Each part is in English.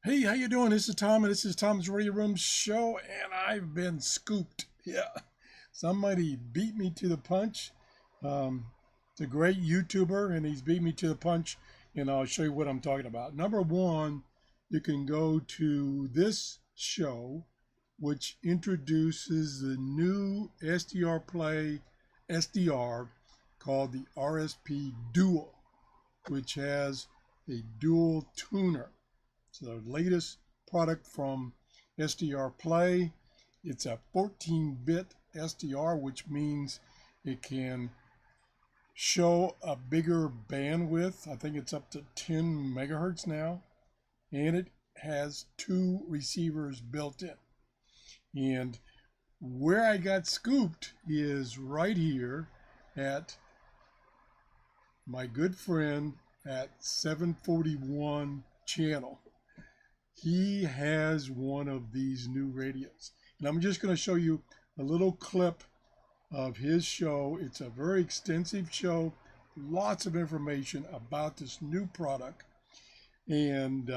Hey, how you doing? This is Tom, and this is Tom's Radio Room Show, and I've been scooped. Yeah, somebody beat me to the punch. It's a great YouTuber, and he's beat me to the punch, and I'll show you what I'm talking about. Number one, you can go to this show, which introduces the new SDRPLAY SDR called the SDRPLAY, which has a dual tuner. It's the latest product from SDRPLAY. It's a 14-bit SDR, which means it can show a bigger bandwidth. I think it's up to 10 megahertz now. And it has 2 receivers built in. And where I got scooped is right here at my good friend at 741 channel. He has one of these new radios, and I'm just going to show you a little clip of his show. It's a very extensive show, lots of information about this new product. And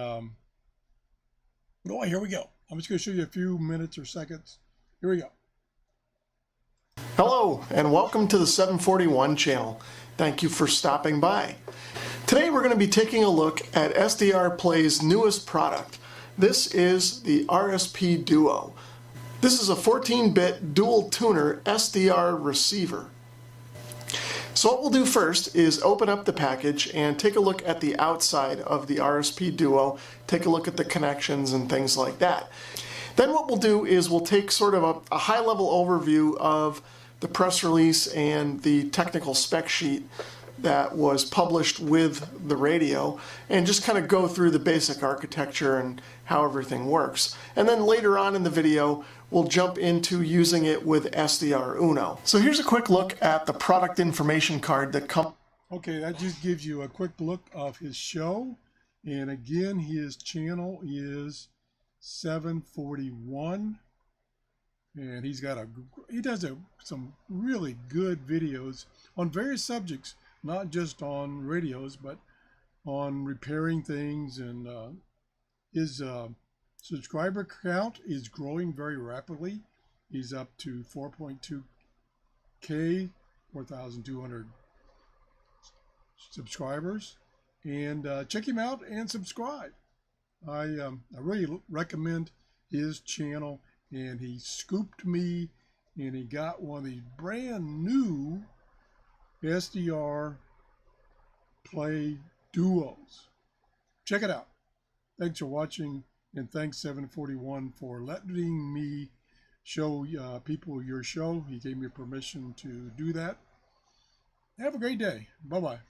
here we go. I'm just going to show you a few minutes or seconds. Here we go. Hello and welcome to the 741 channel. Thank you for stopping by. Today we're going to be taking a look at SDRPLAY's newest product. This is the SDRDuo. This is a 14-bit dual tuner SDR receiver. So what we'll do first is open up the package and take a look at the outside of the SDRDuo, take a look at the connections and things like that. Then what we'll do is we'll take sort of a high-level overview of the press release and the technical spec sheet that was published with the radio and just kind of go through the basic architecture and how everything works. And then later on in the video, we'll jump into using it with SDRDuo. So here's a quick look at the product information card that comes. Okay, that just gives you a quick look of his show. And again, his channel is 741. And he does some really good videos on various subjects, not just on radios, but on repairing things. And his subscriber count is growing very rapidly. He's up to 4.2K, 4,200 subscribers. And check him out and subscribe. I really recommend his channel. And he scooped me, and he got one of these brand new SDRPLAY Duos. Check it out. Thanks for watching, and thanks 741 for letting me show people your show. He gave me permission to do that. Have a great day. Bye-bye.